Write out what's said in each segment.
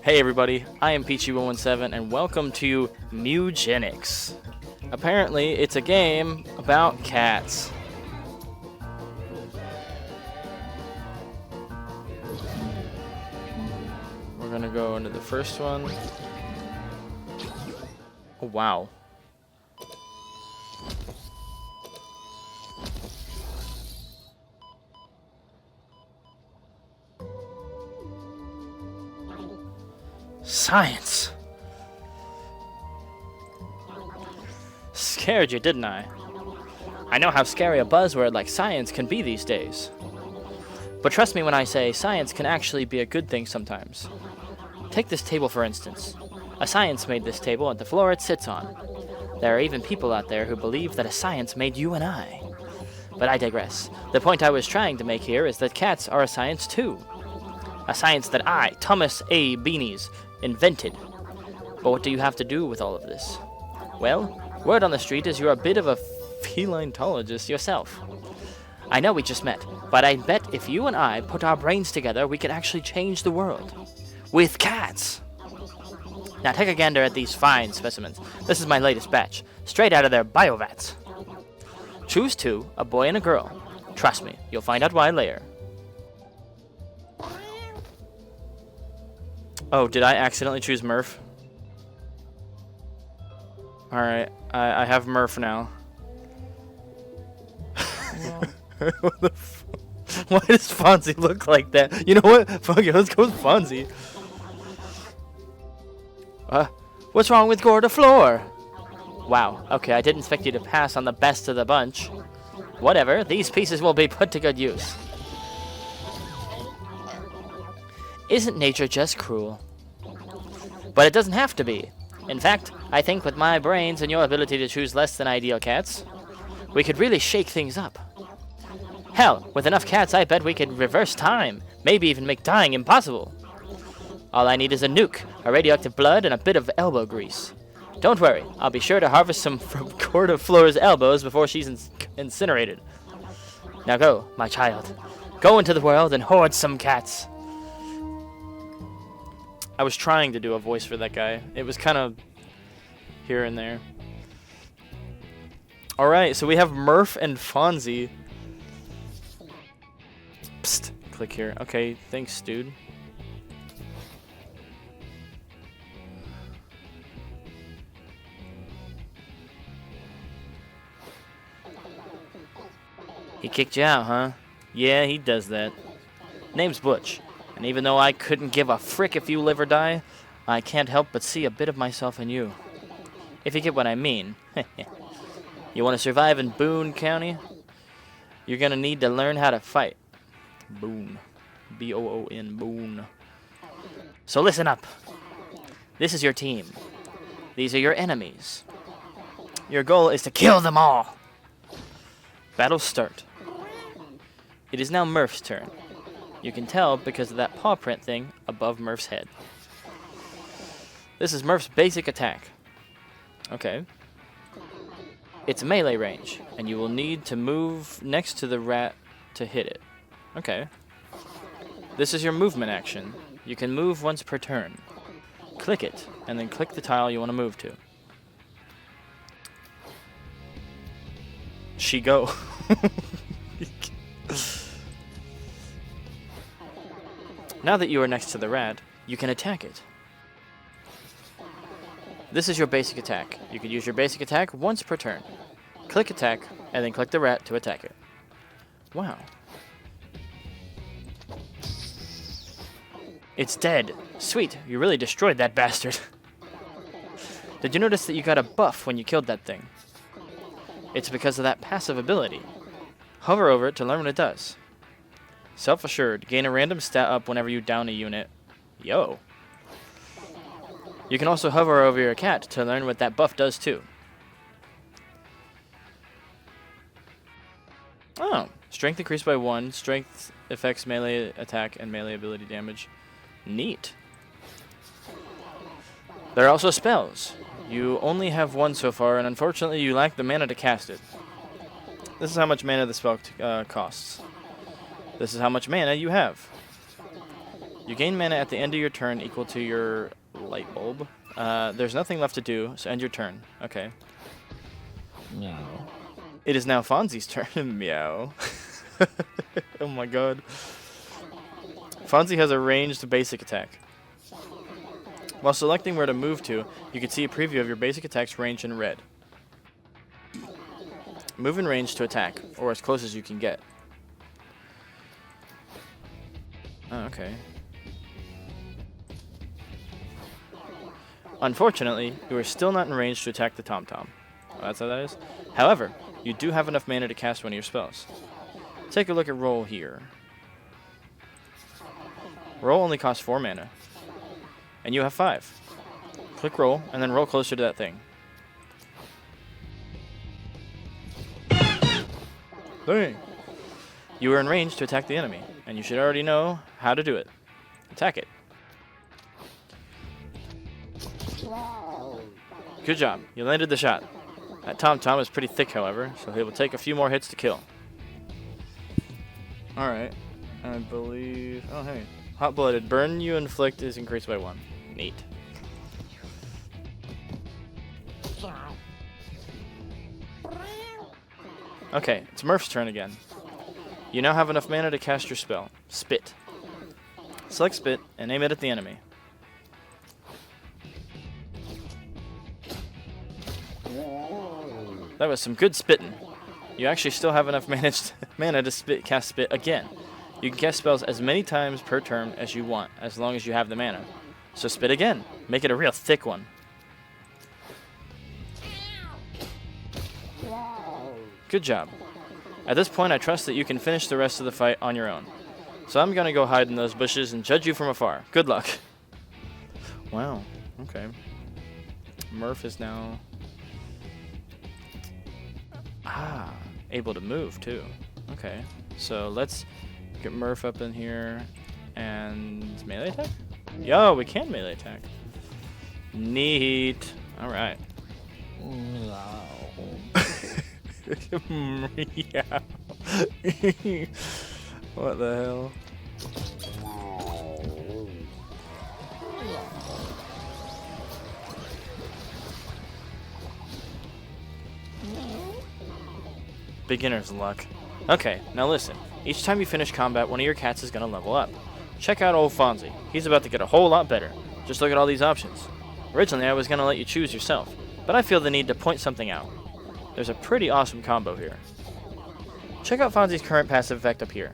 Hey everybody, I am Peachy117 and welcome to Mewgenics. Apparently, it's a game about cats. We're gonna go into the first one. Oh, wow. Science! Scared you, didn't I? I know how scary a buzzword like science can be these days. But trust me when I say science can actually be a good thing sometimes. Take this table for instance. A science made this table and the floor it sits on. There are even people out there who believe that a science made you and I. But I digress. The point I was trying to make here is that cats are a science too. A science that I, Thomas A. Beanies, invented. But what do you have to do with all of this? Well, word on the street is you're a bit of a felinetologist yourself. I know we just met, but I bet if you and I put our brains together, we could actually change the world. With cats! Now take a gander at these fine specimens. This is my latest batch, straight out of their biovats. Choose two, a boy and a girl. Trust me, you'll find out why later. Oh, did I accidentally choose Murph? Alright, I have Murph now. What the why does Fonzie look like that? You know what? Fuck it, let's go with Fonzie. What's wrong with Gore the floor? Wow, okay, I didn't expect you to pass on the best of the bunch. Whatever, these pieces will be put to good use. Isn't nature just cruel? But it doesn't have to be. In fact, I think with my brains and your ability to choose less than ideal cats, we could really shake things up. Hell, with enough cats, I bet we could reverse time, maybe even make dying impossible. All I need is a nuke, a radioactive blood, and a bit of elbow grease. Don't worry, I'll be sure to harvest some from Corda Flora's elbows before she's incinerated. Now go, my child. Go into the world and hoard some cats. I was trying to do a voice for that guy. It was kind of here and there. Alright, so we have Murph and Fonzie. Psst, click here. Okay, thanks, dude. He kicked you out, huh? Yeah, he does that. Name's Butch. And even though I couldn't give a frick if you live or die, I can't help but see a bit of myself in you. If you get what I mean. You want to survive in Boone County? You're going to need to learn how to fight. Boone. B-O-O-N, Boone. So listen up. This is your team. These are your enemies. Your goal is to kill them all. Battle start. It is now Murph's turn. You can tell because of that paw print thing above Murph's head. This is Murph's basic attack. Okay. It's melee range, and you will need to move next to the rat to hit it. Okay. This is your movement action. You can move once per turn. Click it, and then click the tile you want to move to. She go. Now that you are next to the rat, you can attack it. This is your basic attack. You can use your basic attack once per turn. Click attack, and then click the rat to attack it. Wow. It's dead. Sweet, you really destroyed that bastard. Did you notice that you got a buff when you killed that thing? It's because of that passive ability. Hover over it to learn what it does. Self-assured. Gain a random stat up whenever you down a unit. Yo. You can also hover over your cat to learn what that buff does too. Oh. Strength increased by 1. Strength affects melee attack and melee ability damage. Neat. There are also spells. You only have one so far, and unfortunately you lack the mana to cast it. This is how much mana the spell costs. This is how much mana you have. You gain mana at the end of your turn equal to your light bulb. There's nothing left to do, so end your turn. Okay. Meow. It is now Fonzie's turn. Meow. Oh my god. Fonzie has a ranged basic attack. While selecting where to move to, you can see a preview of your basic attack's range in red. Move in range to attack, or as close as you can get. Oh, okay. Unfortunately, you are still not in range to attack the Tom-Tom. Oh, that's how that is? However, you do have enough mana to cast one of your spells. Take a look at roll here. Roll only costs 4 mana. And you have 5. Click roll, and then roll closer to that thing. Dang. You are in range to attack the enemy, and you should already know how to do it. Attack it. Good job. You landed the shot. That Tom-Tom is pretty thick, however, so he will take a few more hits to kill. Alright. I believe... Oh, hey. Hot-blooded. Burn you inflict is increased by 1. Neat. Okay, it's Murph's turn again. You now have enough mana to cast your spell. Spit. Select Spit and aim it at the enemy. That was some good spitting. You actually still have enough mana to cast Spit again. You can cast spells as many times per turn as you want, as long as you have the mana. So spit again. Make it a real thick one. Good job. At this point, I trust that you can finish the rest of the fight on your own. So I'm going to go hide in those bushes and judge you from afar. Good luck. Wow. Okay. Murph is now... able to move, too. Okay. So let's get Murph up in here and melee attack? Yo, we can melee attack. Neat. All right. Meow. What the hell? Beginner's luck. Okay, now listen. Each time you finish combat, one of your cats is going to level up. Check out old Fonzie. He's about to get a whole lot better. Just look at all these options. Originally, I was going to let you choose yourself, but I feel the need to point something out. There's a pretty awesome combo here. Check out Fonzie's current passive effect up here.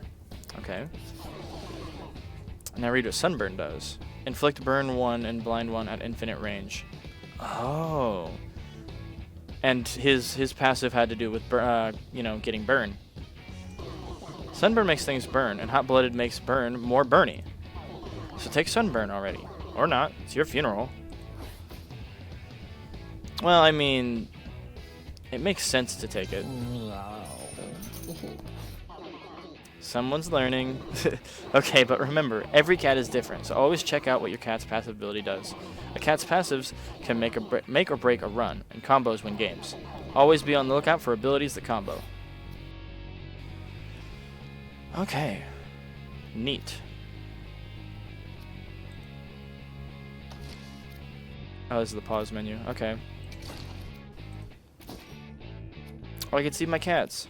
Okay. Now read what Sunburn does. Inflict burn 1 and blind 1 at infinite range. Oh. And his passive had to do with, getting burn. Sunburn makes things burn, and Hot-Blooded makes burn more burny. So take Sunburn already. Or not. It's your funeral. Well, I mean, it makes sense to take it. Someone's learning. Okay, but remember, every cat is different, so always check out what your cat's passive ability does. A cat's passives can make or break a run, and combos win games. Always be on the lookout for abilities that combo. Okay. Neat. Oh, this is the pause menu. Okay. Oh, I can see my cats.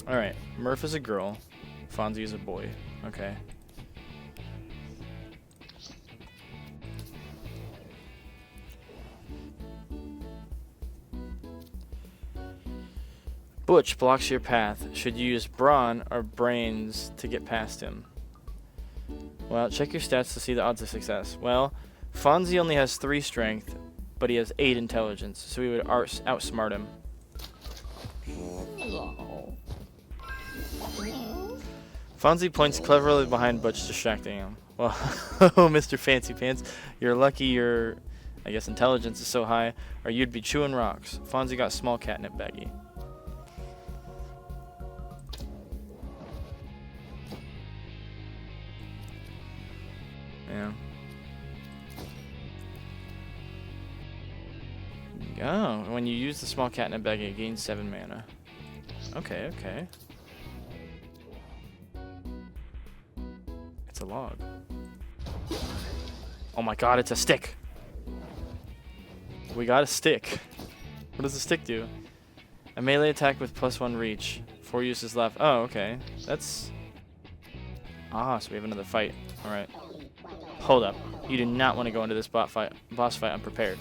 Alright. Murph is a girl. Fonzie is a boy. Okay. Butch blocks your path. Should you use brawn or brains to get past him? Well, check your stats to see the odds of success. Well, Fonzie only has 3 strength, but he has 8 intelligence, so we would outsmart him. Fonzie points cleverly behind Butch, distracting him. Well, oh, Mr. Fancy Pants, you're lucky your, I guess, intelligence is so high, or you'd be chewing rocks. Fonzie got small catnip baggy. Yeah. Oh, when you use the small catnip baggy, it gains 7 mana. Okay, okay. It's a log. Oh my god, it's a stick. We got a stick. What does the stick do? A melee attack with +1 reach. 4 uses left. Oh, okay. That's... Ah, so we have another fight. Alright. Hold up. You do not want to go into this boss fight unprepared.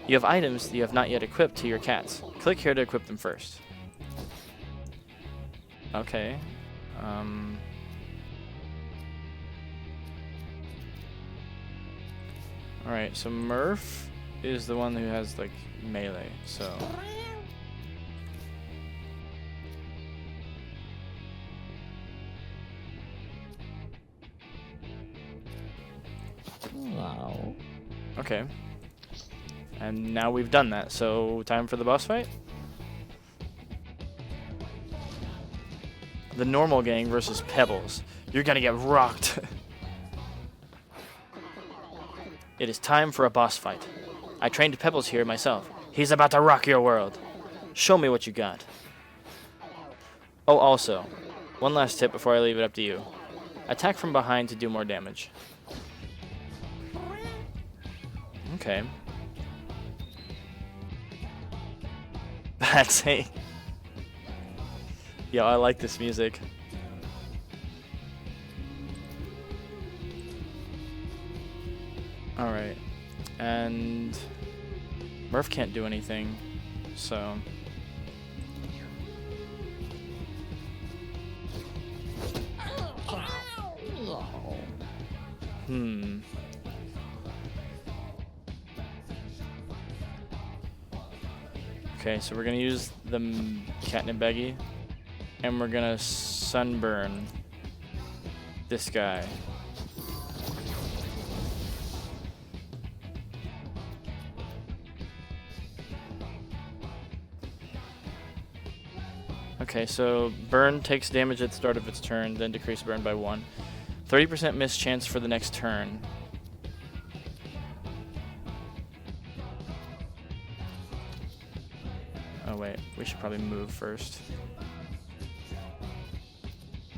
You have items that you have not yet equipped to your cats. Click here to equip them first. Okay. Alright, so Murph is the one who has, like, melee, so... Wow. Okay. And now we've done that, so time for the boss fight? The normal gang versus Pebbles. You're gonna get rocked. It is time for a boss fight. I trained Pebbles here myself. He's about to rock your world. Show me what you got. Oh, also, one last tip before I leave it up to you. Attack from behind to do more damage. Okay. That's a... Yo, I like this music. Alright. And... Murph can't do anything, so... Okay, so we're gonna use the catnip baggie, and we're gonna sunburn this guy. Okay, so burn takes damage at the start of its turn, then decrease burn by 1. 30% miss chance for the next turn. Oh wait, we should probably move first.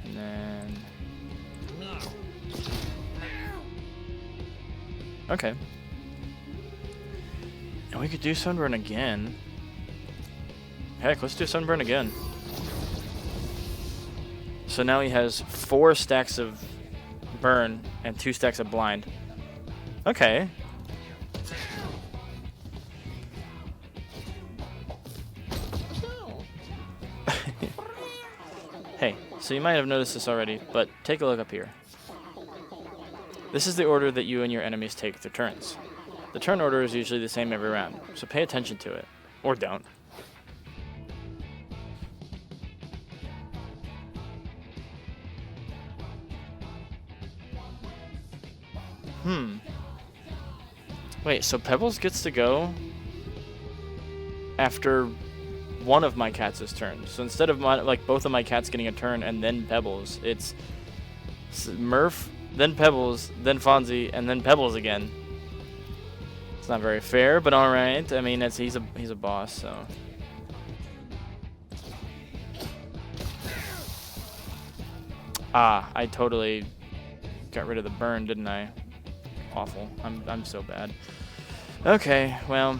And then... Okay. And we could do sunburn again. Heck, let's do sunburn again. So now he has 4 stacks of burn and 2 stacks of blind. Okay. Hey, so you might have noticed this already, but take a look up here. This is the order that you and your enemies take their turns. The turn order is usually the same every round, so pay attention to it. Or don't. Wait, so Pebbles gets to go after one of my cats' turns. So instead of both of my cats getting a turn and then Pebbles, it's Murph, then Pebbles, then Fonzie, and then Pebbles again. It's not very fair, but all right. I mean, he's a boss, so. Ah, I totally got rid of the burn, didn't I? Awful. I'm so bad. Okay, well.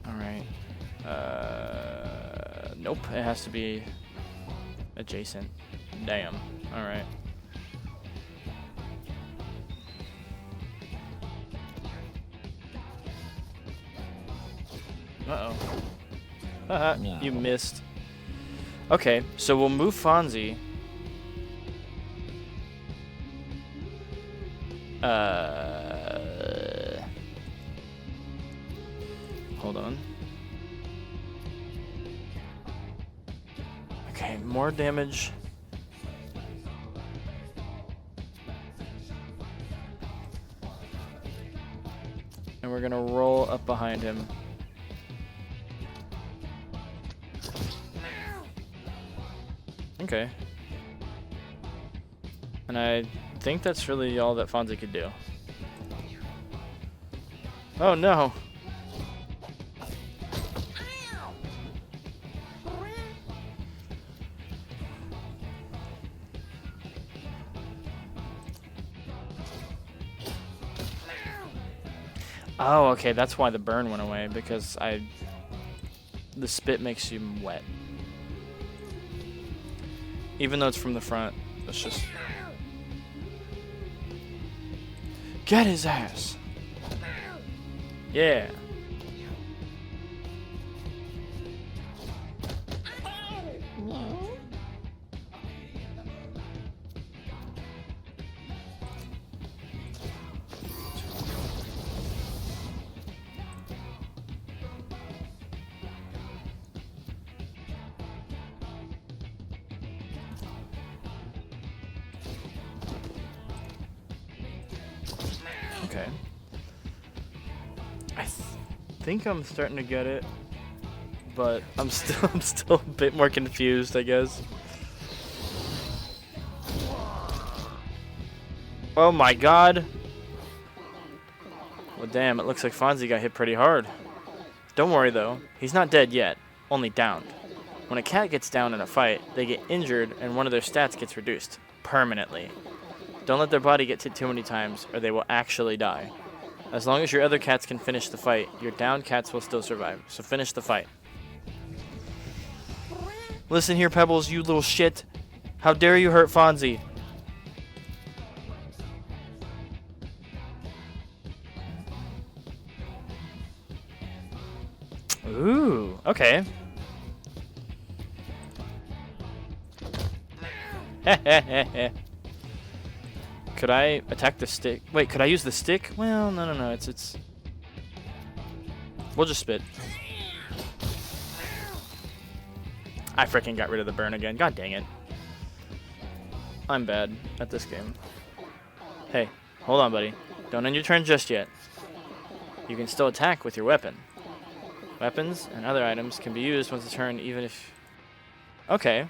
Alright. Nope, it has to be adjacent. Damn. Alright. Uh-oh. Haha, No. You missed. Okay, so we'll move Fonzie. Hold on. Okay, more damage. And we're gonna roll up behind him. Okay. And I think that's really all that Fonzie could do. Oh no. Oh, okay, that's why the burn went away, because the spit makes you wet. Even though it's from the front, it's just... Get his ass! Yeah. Okay. I think I'm starting to get it, but I'm still a bit more confused, I guess. Oh my god. Well, damn, it looks like Fonzie got hit pretty hard. Don't worry though, he's not dead yet, only downed. When a cat gets down in a fight, they get injured and one of their stats gets reduced permanently. Don't let their body get hit too many times, or they will actually die. As long as your other cats can finish the fight, your downed cats will still survive. So finish the fight. Listen here, Pebbles, you little shit. How dare you hurt Fonzie? Ooh, okay. Could I attack the stick? Wait, could I use the stick? Well, no. It's... We'll just spit. I freaking got rid of the burn again. God dang it. I'm bad at this game. Hey, hold on, buddy. Don't end your turn just yet. You can still attack with your weapon. Weapons and other items can be used once a turn, even if... Okay.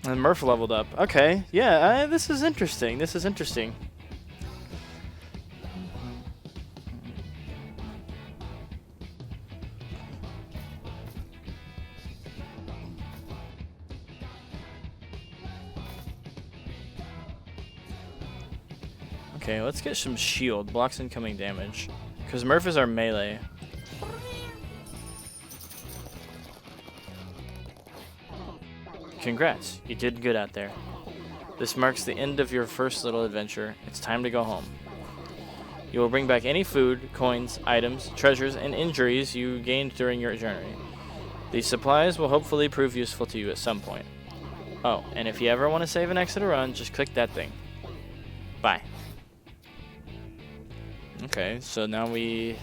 And Murph leveled up. Okay, yeah, this is interesting. This is interesting. Okay, let's get some shield. Blocks incoming damage. Because Murph is our melee. Congrats, you did good out there. This marks the end of your first little adventure. It's time to go home. You will bring back any food, coins, items, treasures, and injuries you gained during your journey. These supplies will hopefully prove useful to you at some point. Oh, and if you ever want to save and exit a run, just click that thing. Bye. Okay, so now we...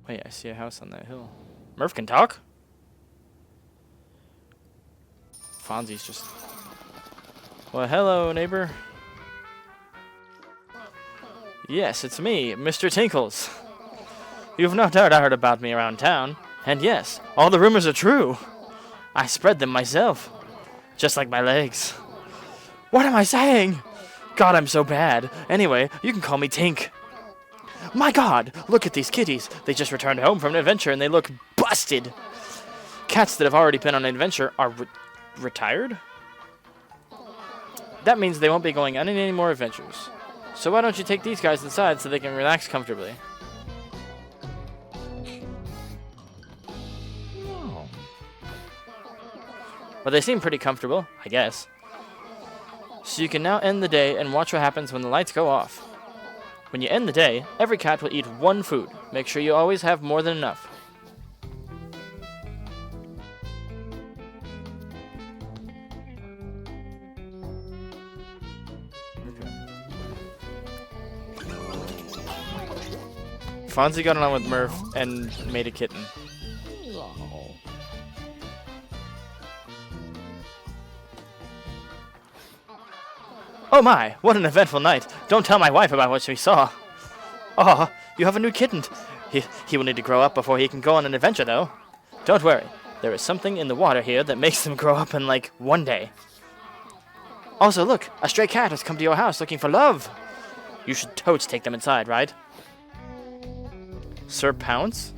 Wait, I see a house on that hill. Murph can talk? Fonzie's just... Well, hello, neighbor. Yes, it's me, Mr. Tinkles. You've no doubt heard about me around town. And yes, all the rumors are true. I spread them myself. Just like my legs. What am I saying? God, I'm so bad. Anyway, you can call me Tink. My god, look at these kitties. They just returned home from an adventure and they look busted. Cats that have already been on an adventure are retired? That means they won't be going on any more adventures. So why don't you take these guys inside so they can relax comfortably? No. Well, they seem pretty comfortable, I guess. So you can now end the day and watch what happens when the lights go off. When you end the day, every cat will eat one food. Make sure you always have more than enough. Fonzie got on with Murph and made a kitten. No. Oh my, what an eventful night. Don't tell my wife about what we saw. Oh, you have a new kitten. He will need to grow up before he can go on an adventure, though. Don't worry. There is something in the water here that makes them grow up in, like, one day. Also, look, a stray cat has come to your house looking for love. You should totes take them inside, right? Sir Pounce?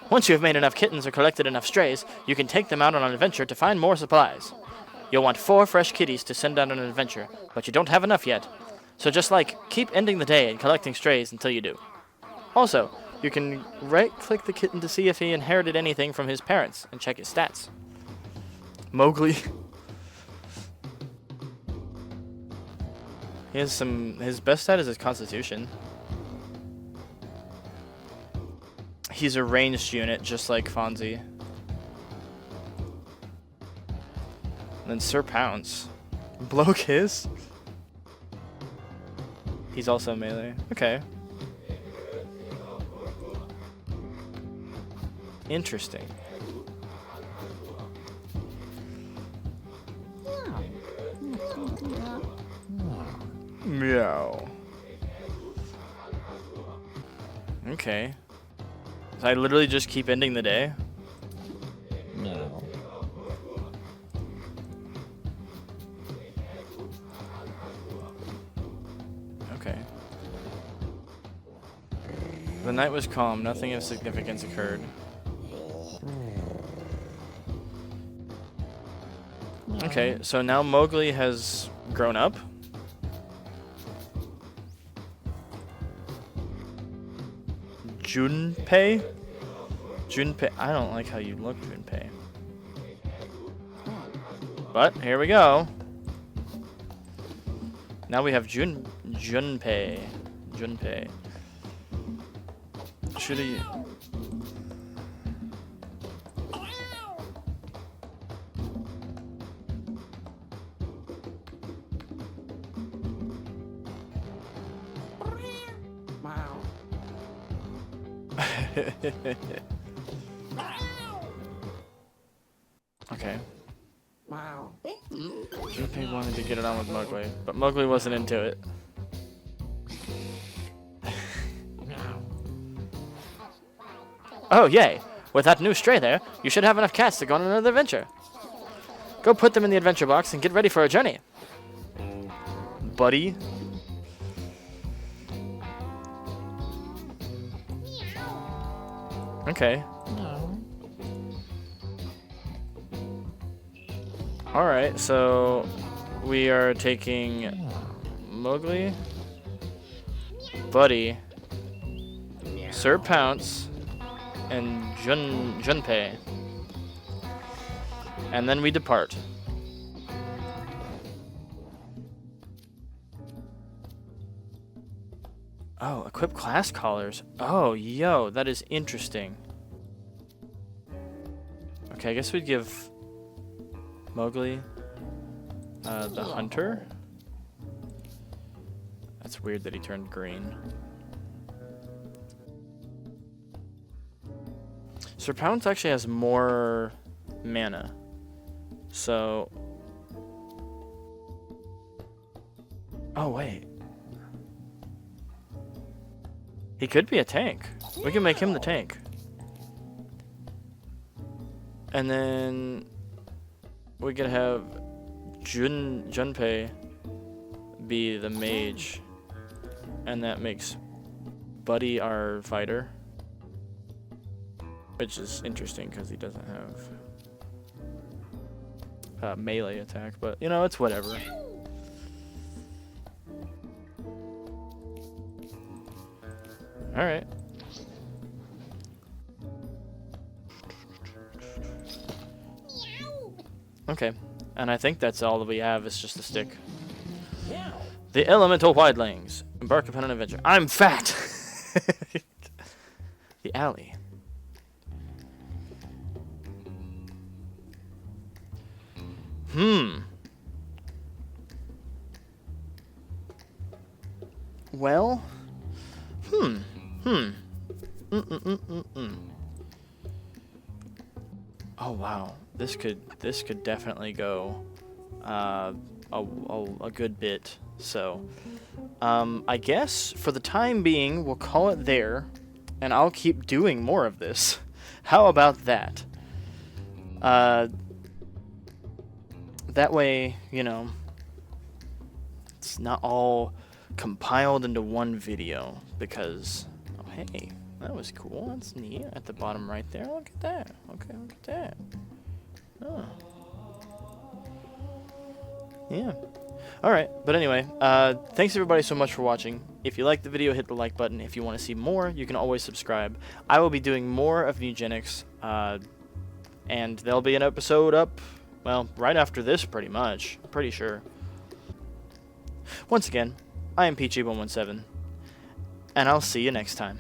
Once you have made enough kittens or collected enough strays, you can take them out on an adventure to find more supplies. You'll want 4 fresh kitties to send out on an adventure, but you don't have enough yet. So just, like, keep ending the day and collecting strays until you do. Also, you can right-click the kitten to see if he inherited anything from his parents and check his stats. Mowgli. He has his best stat is his constitution. He's a ranged unit, just like Fonzie. And then Sir Pounce. Blow Kiss? He's also melee. Okay. Interesting. Meow. Okay. So I literally just keep ending the day? No. Okay. The night was calm. Nothing of significance occurred. Okay, so now Mowgli has grown up. Junpei? Junpei. I don't like how you look, Junpei. But here we go. Now we have Junpei. Junpei. Should he? Okay. Wow. Junpei wanted to get it on with Mowgli, but Mowgli wasn't into it. Oh, yay! With that new stray there, you should have enough cats to go on another adventure. Go put them in the adventure box and get ready for a journey. Buddy. Okay. No. Alright, so we are taking Mowgli, Buddy, Sir Pounce, and Junpei. And then we depart. Oh, equip class collars. Oh, yo, that is interesting. Okay, I guess we'd give Mowgli the hunter. That's weird that he turned green. Sir Pounce actually has more mana. So... Oh, wait. He could be a tank. We can make him the tank. And then we could have Junpei be the mage. And that makes Buddy our fighter. Which is interesting because he doesn't have melee attack. But, you know, it's whatever. Alright. Okay. And I think that's all that we have is just a stick. The elemental wildlings. Embark upon an adventure. I'm fat! The alley. Well. Oh wow. This could definitely go a good bit. So, I guess for the time being, we'll call it there, and I'll keep doing more of this. How about that? That way, you know, it's not all compiled into one video, because, oh, hey, that was cool. That's neat at the bottom right there. Look at that. Okay, look at that. Oh. Yeah. Alright, but anyway, thanks everybody so much for watching. If you liked the video, hit the like button. If you want to see more, you can always subscribe. I will be doing more of Mewgenics, and there'll be an episode up, well, right after this, pretty much. I'm pretty sure. Once again, I am Peachy117, and I'll see you next time.